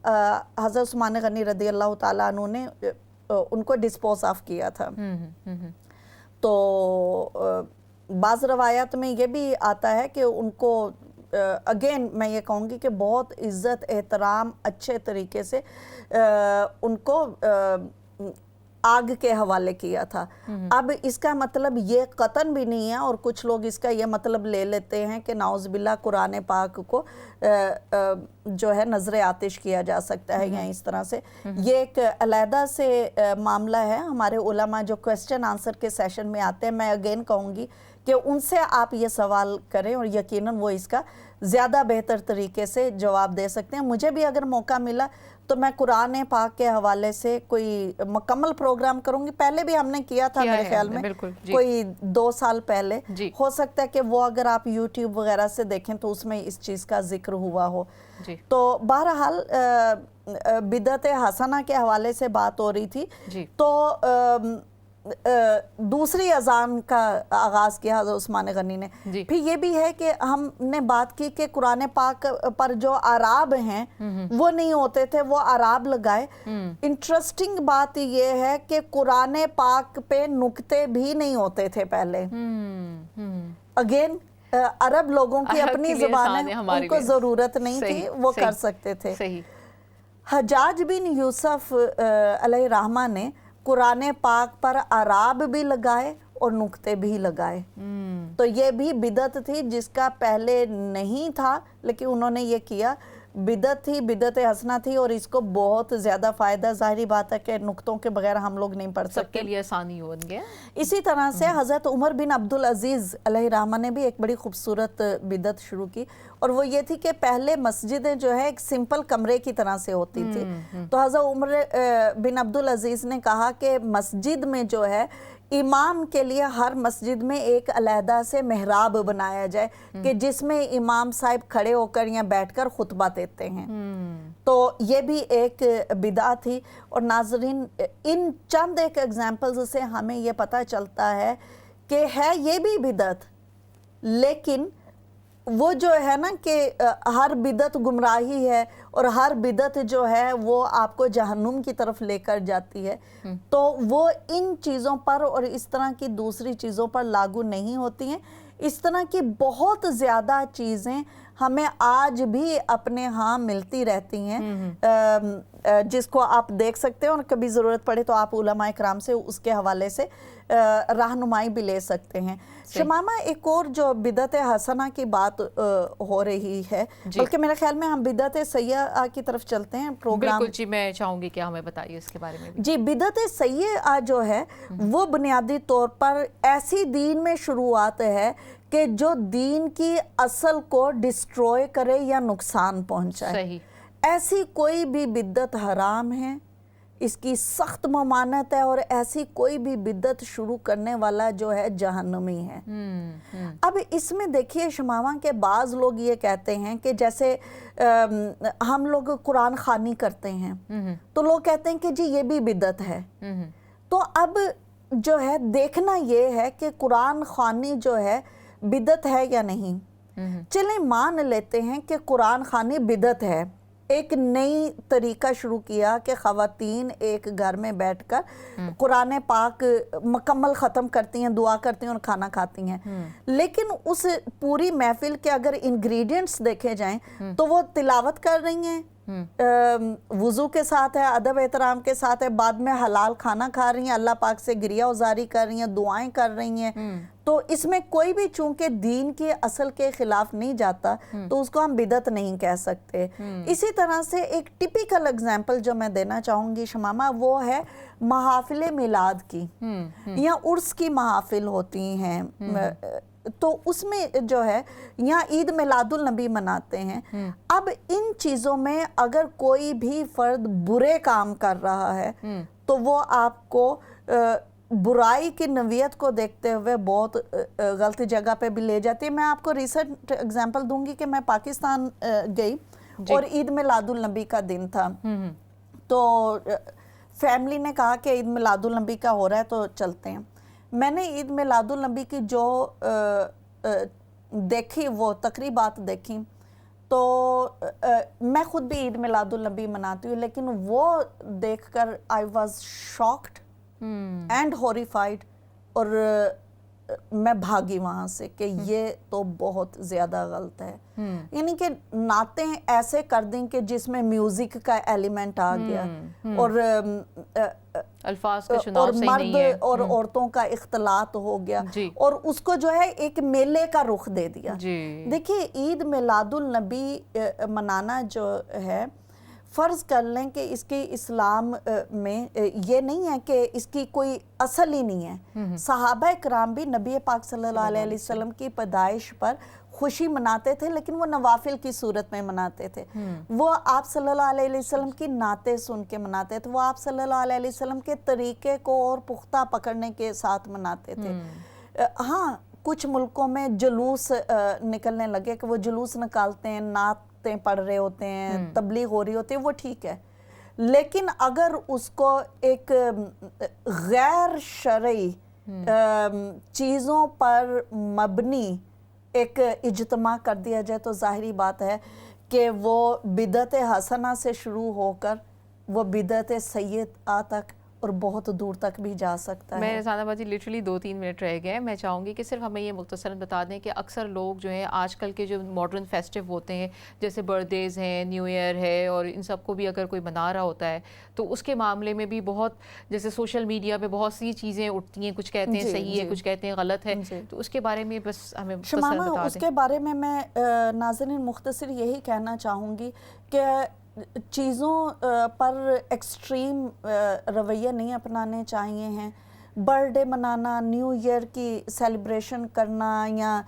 حضرت عثمان غنی رضی اللہ تعالیٰ عنہ نے ان کو ڈسپوز آف کیا تھا. تو بعض روایات میں یہ بھی آتا ہے کہ ان کو اگین میں یہ کہوں گی کہ بہت عزت احترام اچھے طریقے سے ان کو آگ کے حوالے کیا تھا. اب اس کا مطلب یہ قطعاً بھی نہیں ہے, اور کچھ لوگ اس کا یہ مطلب لے لیتے ہیں کہ نعوذ باللہ قرآن پاک کو جو ہے نظر آتش کیا جا سکتا ہے یا اس طرح سے. یہ ایک علیحدہ سے معاملہ ہے. ہمارے علماء جو کویسچن آنسر کے سیشن میں آتے ہیں, میں اگین کہوں گی کہ ان سے آپ یہ سوال کریں اور یقیناً وہ اس کا زیادہ بہتر طریقے سے جواب دے سکتے ہیں. مجھے بھی اگر موقع ملا تو میں قرآن پاک کے حوالے سے کوئی مکمل پروگرام کروں گی. پہلے بھی ہم نے کیا تھا میرے خیال میں, کوئی 2 سال پہلے. ہو سکتا ہے کہ وہ اگر آپ یوٹیوب وغیرہ سے دیکھیں تو اس میں اس چیز کا ذکر ہوا ہو. تو بہرحال بدعت حسنہ کے حوالے سے بات ہو رہی تھی. تو دوسری اذان کا آغاز کیا حضرت عثمان غنی نے. پھر یہ بھی ہے کہ ہم نے بات کی کہ قرآن پاک پر جو اعراب ہیں وہ نہیں ہوتے تھے, وہ اعراب لگائے. انٹرسٹنگ بات یہ ہے کہ قرآن پاک پہ نقطے بھی نہیں ہوتے تھے پہلے. اگین عرب لوگوں کی اپنی زبان ہے, ان کو ضرورت نہیں تھی, وہ کر سکتے تھے. حجاج بن یوسف علیہ الرحمہ نے قرآن پاک پر اعراب بھی لگائے اور نقطے بھی لگائے. تو یہ بھی بدعت تھی جس کا پہلے نہیں تھا, لیکن انہوں نے یہ کیا. بدعت تھی, بدعت حسنہ تھی, اور اس کو بہت زیادہ فائدہ, ظاہری بات ہے کہ نقطوں کے بغیر ہم لوگ نہیں پڑھ سکتے,
سب کے لیے آسانی ہو گیا.
اسی طرح سے حضرت عمر بن عبدالعزیز علیہ الرحمہ نے بھی ایک بڑی خوبصورت بدعت شروع کی, اور وہ یہ تھی کہ پہلے مسجدیں جو ہے ایک سمپل کمرے کی طرح سے ہوتی تھی. تو حضرت عمر بن عبدالعزیز نے کہا کہ مسجد میں جو ہے امام کے لیے ہر مسجد میں ایک علیحدہ سے محراب بنایا جائے کہ جس میں امام صاحب کھڑے ہو کر یا بیٹھ کر خطبہ دیتے ہیں. تو یہ بھی ایک بدعت تھی. اور ناظرین, ان چند ایک ایگزامپلز سے ہمیں یہ پتہ چلتا ہے کہ ہے یہ بھی بدعت, لیکن وہ جو ہے نا کہ ہر بدعت گمراہی ہے, اور ہر بدعت جو ہے وہ آپ کو جہنم کی طرف لے کر جاتی ہے. تو وہ ان چیزوں پر اور اس طرح کی دوسری چیزوں پر لاگو نہیں ہوتی ہیں. اس طرح کی بہت زیادہ چیزیں ہمیں آج بھی اپنے ہاں ملتی رہتی ہیں, جس کو آپ دیکھ سکتے ہیں, اور کبھی ضرورت پڑے تو آپ علماء اکرام سے اس کے حوالے سے رہنمائی بھی لے سکتے ہیں. شمامہ, ایک اور جو بدعت حسنہ کی بات ہو رہی ہے, بلکہ میرے خیال میں ہم بدعت سیئہ کی طرف چلتے ہیں پروگرام.
بالکل جی, میں چاہوں گی کہ ہمیں بتائیے اس کے بارے میں.
جی, بدعت سیئہ جو ہے وہ بنیادی طور پر ایسی دین میں شروعات ہے کہ جو دین کی اصل کو ڈسٹروئے کرے یا نقصان پہنچائے.
صحیح.
ایسی کوئی بھی بدعت حرام ہے, اس کی سخت ممانعت ہے, اور ایسی کوئی بھی بدعت شروع کرنے والا جو ہے جہنمی ہے. اب اس میں دیکھیے شماما کہ بعض لوگ یہ کہتے ہیں کہ جیسے ہم لوگ قرآن خوانی کرتے ہیں, تو لوگ کہتے ہیں کہ جی یہ بھی بدعت ہے. تو اب جو ہے دیکھنا یہ ہے کہ قرآن خوانی جو ہے بدعت ہے یا نہیں. چلیں مان لیتے ہیں کہ قرآن خوانی بدعت ہے. ایک نئی طریقہ شروع کیا کہ خواتین ایک گھر میں بیٹھ کر قرآن پاک مکمل ختم کرتی ہیں, دعا کرتی ہیں اور کھانا کھاتی ہیں. لیکن اس پوری محفل کے اگر انگریڈینٹس دیکھے جائیں تو وہ تلاوت کر رہی ہیں, وضو کے ساتھ ہے, ادب احترام کے ساتھ ہے, بعد میں حلال کھانا کھا رہی ہیں, اللہ پاک سے گریہ ازاری کر رہی ہیں, دعائیں کر رہی ہیں. تو اس میں کوئی بھی چونکہ دین کے اصل کے خلاف نہیں جاتا تو اس کو ہم بدعت نہیں کہہ سکتے. اسی طرح سے ایک ٹپیکل اگزامپل جو میں دینا چاہوں گی شمامہ, وہ ہے محافل میلاد کی یا عرس کی محافل ہوتی ہیں. تو اس میں جو ہے یہاں عید میلاد النبی مناتے ہیں. اب ان چیزوں میں اگر کوئی بھی فرد برے کام کر رہا ہے تو وہ آپ کو برائی کی نوعیت کو دیکھتے ہوئے بہت غلط جگہ پہ بھی لے جاتی ہے. میں آپ کو ریسنٹ اگزامپل دوں گی کہ میں پاکستان گئی اور عید میلاد النبی کا دن تھا. تو فیملی نے کہا کہ عید میلاد النبی کا ہو رہا ہے تو چلتے ہیں. میں نے عید میلاد النبی کی جو دیکھی وہ تقریبات دیکھی, تو میں خود بھی عید میلاد النبی مناتی ہوں, لیکن وہ دیکھ کر I was shocked اینڈ ہوریفائڈ, اور میں بھاگی وہاں سے کہ یہ تو بہت زیادہ غلط ہے. یعنی کہ نعتیں ایسے کر دیں کہ جس میں میوزک کا ایلیمنٹ آ گیا, اور
الفاظ کا چناؤ صحیح نہیں ہے,
مرد اور عورتوں کا اختلاط ہو گیا, اور اس کو جو ہے ایک میلے کا رخ دے دیا. دیکھیے عید میلاد النبی منانا جو ہے, فرض کر لیں کہ اس کی اسلام میں یہ نہیں ہے کہ اس کی کوئی اصل ہی نہیں ہے. صحابہ کرام بھی نبی پاک صلی اللہ علیہ وسلم کی پیدائش پر خوشی مناتے تھے, لیکن وہ نوافل کی صورت میں مناتے تھے. وہ آپ صلی اللہ علیہ وسلم کی نعتیں سن کے مناتے تھے, وہ آپ صلی اللہ علیہ وسلم کے طریقے کو اور پختہ پکڑنے کے ساتھ مناتے تھے. ہاں کچھ ملکوں میں جلوس نکلنے لگے کہ وہ جلوس نکالتے ہیں, نعتیں پڑھ رہے ہوتے ہیں, تبلیغ ہو رہی ہوتی ہے, وہ ٹھیک ہے. لیکن اگر اس کو ایک غیر شرعی چیزوں پر مبنی ایک اجتماع کر دیا جائے تو ظاہری بات ہے کہ وہ بدعت حسنہ سے شروع ہو کر وہ بدعت سیئہ تک اور بہت دور تک بھی جا سکتا ہے.
میں رضوانہ باجی لیٹرلی 2-3 منٹ رہ گئے ہیں. میں چاہوں گی کہ صرف ہمیں یہ مختصراً بتا دیں کہ اکثر لوگ جو ہیں آج کل کے جو ماڈرن فیسٹیو ہوتے ہیں, جیسے برتھ ڈیز ہیں, نیو ایئر ہے, اور ان سب کو بھی اگر کوئی منا رہا ہوتا ہے تو اس کے معاملے میں بھی بہت, جیسے سوشل میڈیا پہ بہت سی چیزیں اٹھتی ہیں, کچھ کہتے ہیں صحیح ہے, کچھ کہتے ہیں غلط ہے, تو اس کے بارے میں بس ہمیں مختصراً بتا دیں.
اس کے بارے میں ناظرین مختصر یہی کہنا چاہوں گی کہ چیزوں پر ایکسٹریم رویے نہیں اپنانے چاہیے ہیں. برتھ ڈے منانا, نیو ایئر کی سیلیبریشن کرنا یا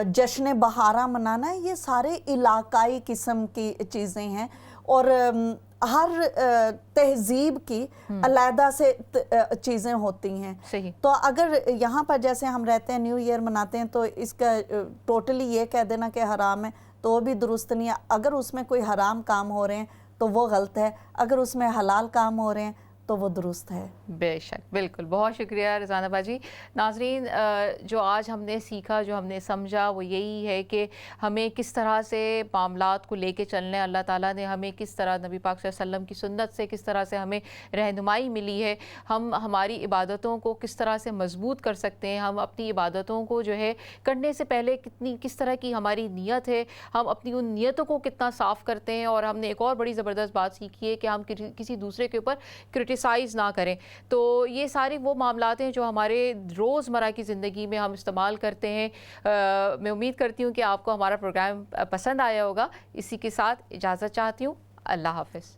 جشن بہارا منانا, یہ سارے علاقائی قسم کی چیزیں ہیں, اور ہر تہذیب کی علیحدہ سے چیزیں ہوتی ہیں. تو اگر یہاں پر جیسے ہم رہتے ہیں نیو ایئر مناتے ہیں تو اس کا ٹوٹلی یہ کہہ دینا کہ حرام ہے تو وہ بھی درست نہیں ہے. اگر اس میں کوئی حرام کام ہو رہے ہیں تو وہ غلط ہے, اگر اس میں حلال کام ہو رہے ہیں تو وہ درست ہے.
بے شک, بالکل. بہت شکریہ رضوانہ باجی. ناظرین, جو آج ہم نے سیکھا, جو ہم نے سمجھا, وہ یہی ہے کہ ہمیں کس طرح سے معاملات کو لے کے چلنا ہے. اللہ تعالیٰ نے ہمیں کس طرح, نبی پاک صلی اللہ علیہ وسلم کی سنت سے کس طرح سے ہمیں رہنمائی ملی ہے. ہم ہماری عبادتوں کو کس طرح سے مضبوط کر سکتے ہیں, ہم اپنی عبادتوں کو جو ہے کرنے سے پہلے کس طرح کی ہماری نیت ہے, ہم اپنی ان نیتوں کو کتنا صاف کرتے ہیں. اور ہم نے ایک اور بڑی زبردست بات سیکھی ہے کہ ہم کسی دوسرے کے اوپر سائز نہ کریں. تو یہ سارے وہ معاملات ہیں جو ہمارے روزمرہ کی زندگی میں ہم استعمال کرتے ہیں. میں امید کرتی ہوں کہ آپ کو ہمارا پروگرام پسند آیا ہوگا. اسی کے ساتھ اجازت چاہتی ہوں. اللہ حافظ.